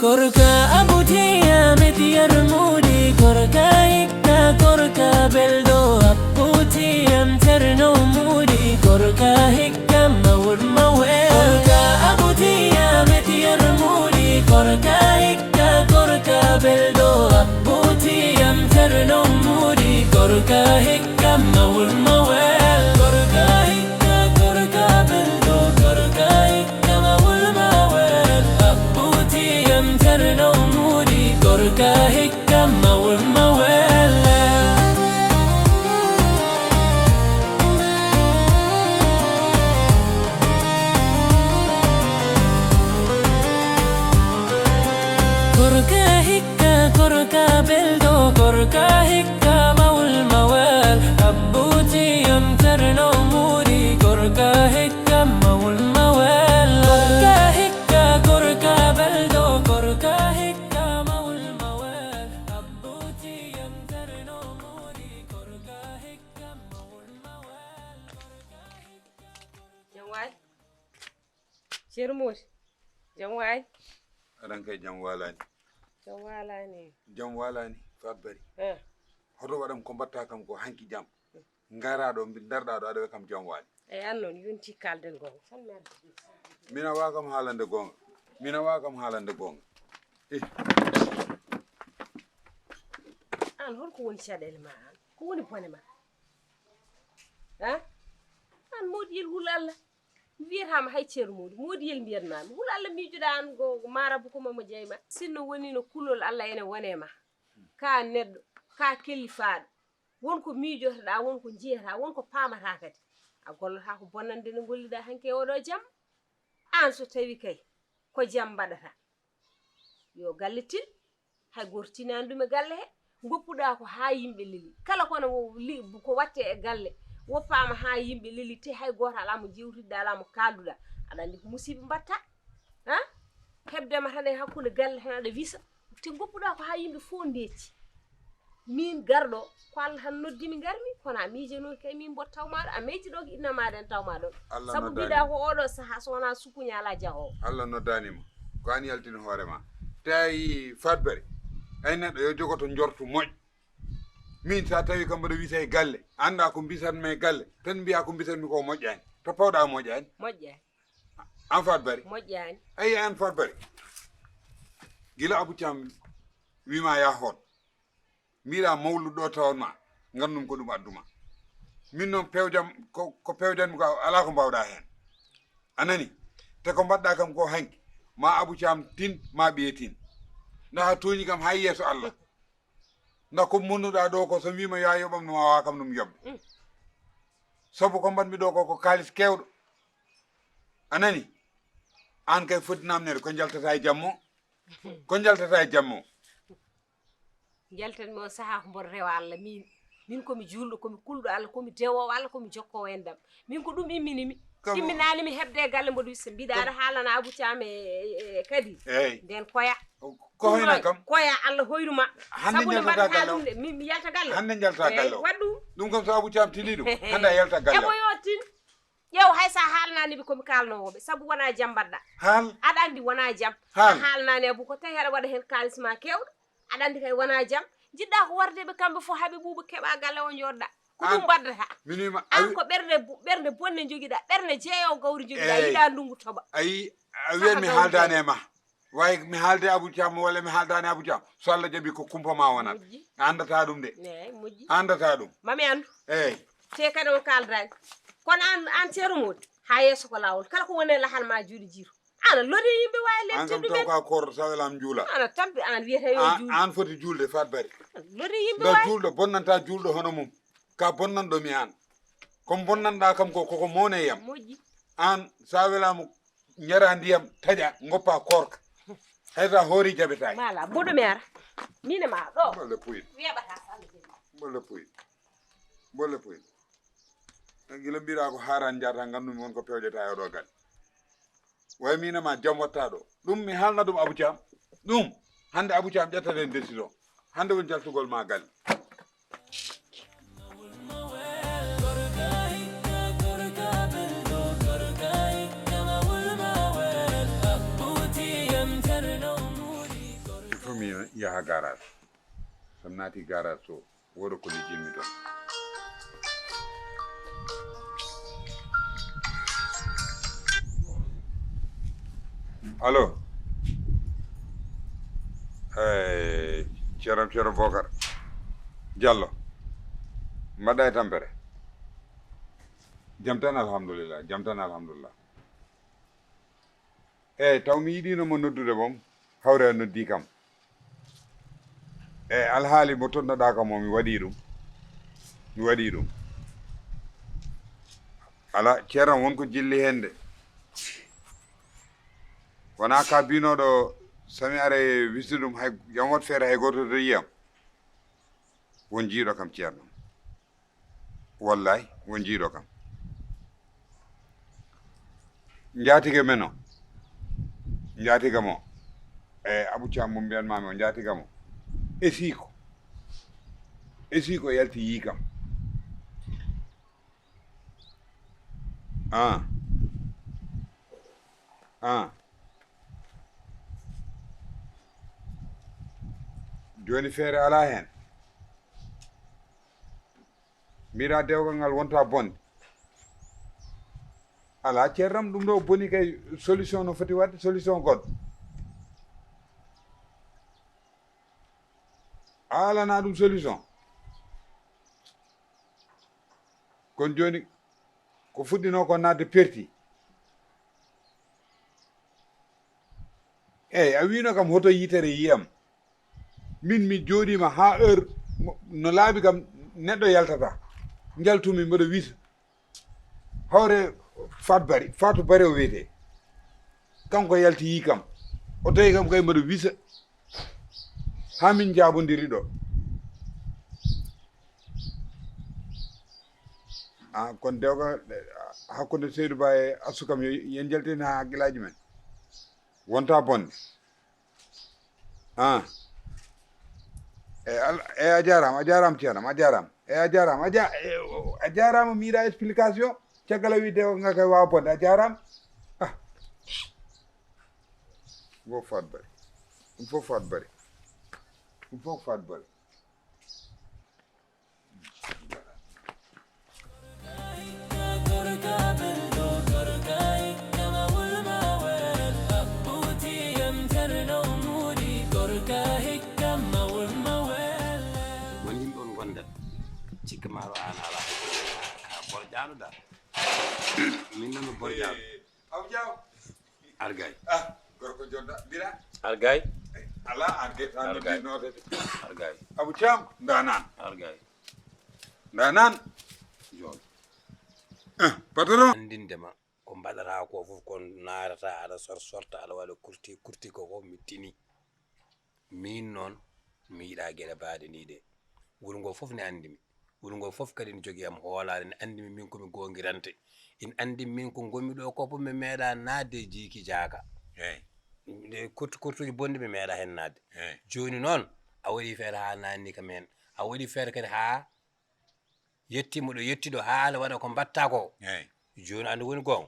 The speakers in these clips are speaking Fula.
Korka abutia metia rumudi korka hikka korka beldo abuti terno mudi korka hikka mawur mawe korka abutia metia rumudi korka hikka korka beldo abuti terno mudi korka hikka mawur mawe korka hikka korka beldo korka hikka mawur mawe abuti terno mudi korka hikka mawur mawe korka hikka korka beldo korka hikka mawul mawal abuti terno mudi korka hikka mawul mawal korka hikka korka beldo korka hikka mawul mawal abuti terno mudi korka hikka mawul mawal Jamwai Shermut Jamwai ranka jam walani fat bari hoto wadam ko batta kam ko hanki jam ngaraɗo mbi darɗaɗo aɗa kam jam wali e annon yonti kalden gonga mina wa kam haalande gonga an holko woni caɗele ma an ko woni bone ma ha an modiyel hul Allah wiyatama hay ceeru muɗum modiyel mbiyatmami hul Allah miijuɗa an go marabu ko mamo jeyma sinno woni no kulol Allah ene wonema ka neɗɗo ka kelifaɗo wonko miijotoɗa wonko jiyata wonko pamata kadi a gollata ko bonnande no golliɗa hanke oɗo jam an so tawi kay ko jam mbaɗata yo galletil hay gortinani ɗum e galle he goppuɗa ko ha yimɓe leli kala kono ko watte e galle woppama ha yimɓe leli te hay goto ala mo jewtiɗa ala mo kalduɗa aɗa andi ko musiba mbatta ha hebdema tan e hakkude galle tan aɗa wisa te goppuɗa ko ha yimɓe fof ndetti min garɗo ko Allah tan noddimi garmi kono a miijanoki kay min mbot tawmaɗo a meyti ɗo ko innamaɗa en tawmaɗo saabu mbiɗa ko oɗo saaha so wona sukuña ala jahowo Allah noddanima ko an yaltini hoorema tawi fatbere ay neɗɗo yo jogoto jortu moƴƴo min sa tawi kam mbaɗa wisa e galle anda ko mbisatmi e galle tan mbiya ko mbisatmi ko moƴƴani to pawɗa moƴƴani an fatbere moƴƴani ayi an fatbere gila Abou Thiam wima ya hoot mbiɗa mawluɗo tawanma gandum ko ɗum adduma min noon pewjam ko pewjanmi ko ala ko mbawɗa hen anani te ko mbaɗɗa kam ko hanki ma Abou Thiam tin ma ɓiye tin nda ha toñi kam hay yeeso Allah nda ko munnuɗa ɗo ko so wima ya yoɓam no wawa kam ɗum yoɓde sabu ko mbatmi ɗo ko kalis kewɗo anani an kay foti namnede ko jaltata e jammo jaltanmi on saaha ko mboɗo rewa Allah min komi julɗo komi kulɗo Allah komi dewowo Allah komi jokkowo en dam min ko ɗum imminimi imminanimi hebde e galle mboɗo wissa mbiɗa aɗa haalana Abou Thiam e kadi nden koya ko hoyna kam koya Allah hoynuma hande jaltata galle ɗum de mi yalta galle hande jalta galle waɗɗum ɗum kam so Abou Thiam tili ɗum hande a yalta galle emo yo tin ƴeew hay sa haalananiɓe komi kalnowoɓe saabu wona jam mbaɗɗa aɗa andi wona jam a haalanani Abou ko tawi aɗa waɗa hen kalisma kewɗo aɗa andi kay wona jam jiɗɗa ko wardeɓe kamɓe fof haaɓe ɓuuɓa keɓa galle o joɗɗa ko ɗum mbaddata an ko ɓerde bonne joguiɗa ɓerde jeeyowo gawri joguiɗa yiɗa ndungu toɓa ayi a wiyan mi haaldani e ma way mi haalde Abou Thiam walla mi haaldani Abou Thiam so Allah jaaɓi ko kumpa ma wonat andata ɗum de moƴƴi andata ɗum mami andu eyyi te kadi on kaldani kono an ceeru modi ha yesso ko lawol kala ko woni lahal ma juuɗe jiiru ana lori yimɓe wawi an kam taw ka korɗo sawelam juula ana tampi an wiyata yo juul an foti julde fat bari lori yimɓe nda wawi julɗo bonnanta julɗo hono mum ka bonnanɗomi an komo bonnanɗa kam koko mowne yam moƴƴi an sa welama jara ndiyam taƴa goppa korka hayta hoori jaɓetaki mala boɗomi ara mine ma ɗo bolle puyit weɓata salla bolle puyit gila mbira ko haran jata gandumi won ko pewjeta e oɗo galle way minema jam watta ɗo ɗum mi haalna ɗum Abou Thiam ɗum hande Abou Thiam ƴettata en décision hande woni jaltugol ma galle yaha garage sam naati garage to woɗo ko lijinmi toon allo ceero Bocar Diallo mbaɗɗa e tampere jam tan alhamdulillah eyyi taw mi yiɗino noddude mom hawre noddi kam eyyi alhaali mo tonnoɗa kam o mi waɗi ɗum ala ceeram wonko jilli hen de wona ka binoɗo sami ara wisde ɗum hay yam wat feere hay goto to yiyam won jiiɗo kam ceerno wallahi won jiiɗo kam njaatige men o njaatige mo Abou Thiam mo mbiyanmami o njaatige mo esiko yalti yii kam joni feere ala hen mbiɗa dewgal ngal wonta bonde ala ceerram ɗum ɗo boni kay solution no foti wadde solution goɗɗo alana ɗum solution kono joni ko fuɗɗino ko nadde perti eyyi a wino kam hoto yitere yiyam min mi jooɗima ha heure no laaɓi kam neɗɗo yaltata jaltumi mboɗo wisa hawre Fatou Bari o wiyete kanko yalti yi kam o tawi kam kay mboɗo wisa ha min jabodiri ɗo kono dewga hakkude Seydou Ba e Assou kam yen jaltini ha haqqillaji men wonta bonde a jarama ceernam a jarama mi yiiɗa explication caggal a wi dewo nga kay wawa bonde a jarama fof Fatou Bari ɗum fof Fatou Bari cikka maaro an ala ka borƴaɗo da min noon mi borƴaɗo Abou Diaw argay gorko jonda mbira argay ala argay nodede argay Abou Thiam ndanan argay jon patron andindema ko mbaɗata ko fof kon narata aɗa sorta aɗa waɗa kurti ko mi tini min noon mi yiiɗa gueɗe baɗe ni de wuuro ngo fof ne andimi wuuro ngo fof kadi ne jogui am hoolare ne andimi min komi gongirante ina andi min ko gonmi ɗo kopo mi meeɗa nadde jiiki jaaka eyyi kurtuji bonde mi meeɗa hen nadde joni noon a waɗi feere ha nanni kam hen a waɗi feere kadi ha yettimo ɗo yettiɗo ha ala waɗa ko mbatta ko joni andi woni gon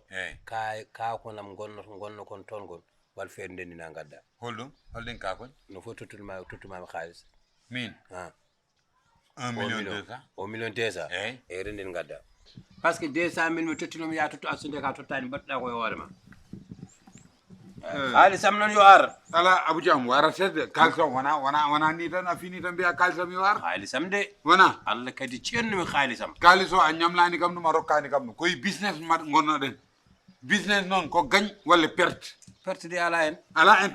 kakonam gonno kon toon gon wal feere ndendina gadda holɗin kakon no fof tottumami haalis min 1 million 200 eyyi rendin gadda par ce que 200 mille mi tottinomi ya tottu assunde ka tottani mbaɗɗa koye hoorema haalisam noon yo ar ala Abou Thiam waratede kalisam wona ni tan a fini tan mbiya kalisam yo ar haalisam de wona allah kadi ceennumi haalisam kalis o a ñamlani kam ɗum a rokkani kam ɗum koye business gonnoɗen business noon ko gagne walla perte de ala hen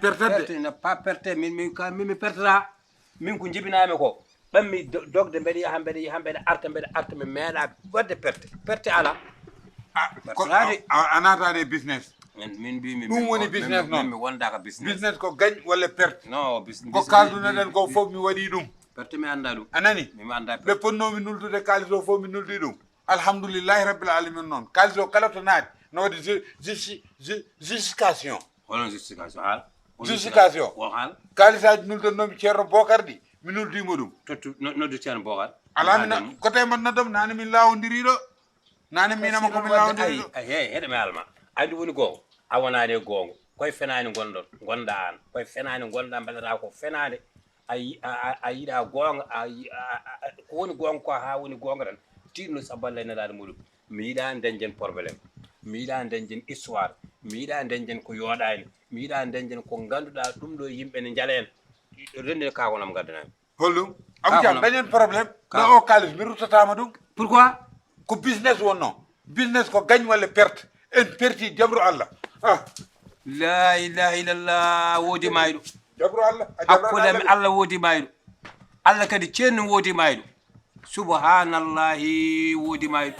perte ne pas perte min mi pertata min ko jibinami ko ɓammi dogde mbeɗa yaha mbeɗa arta mi meeɗa wadde perte ala a natade business min mbimi ɗum woni business noon mi wondaka business ko gagne walla perte non ko kaldunoɗen ko fof mi waɗi ɗum perte mi anda ɗum anani mimi anda ɓe ponnomi nuldude kalis o fof mi nuldi ɗum alhamdoulillahi rabbil alamin noon kalis o kala to naati no waɗi justification holon justification haal justification o haal kalisaji nuldannomi ceerno Bocar ɗi mi nuldimo ɗum tottu noddu ceerno Bocar ala mi kote man noddam nane min lawodiriɗo nane minama komi lawodiriɗo heɗe mi alma andi woni gonga a wonani e gonga koye fenani gonɗon gonda an koye fenani gonɗa mbaɗata ko fenade a yiɗa goonga ko woni goonga ko ha woni goonga tan tirno saballa nelaɗo muɗum mi yiɗa dañjen probléme mi yiɗa dañjen histoire mi yiɗa dañjen ko yooɗani mi yiɗa dañjen ko ganduɗa ɗum ɗo yimɓe ne jaala en rende kakonam gaddanami hollum Abou Thiam dañen probléme no o kalis mi ruttatama ɗum pourquoi ko business wonno business ko gagne walla perte en perti jabru Allah la ilaha illallah woodi mayɗo jabru Allah hakkude mi Allah woodi mayɗo Allah kadi ceerno woodi mayɗo subhanallahi woodi mayɗo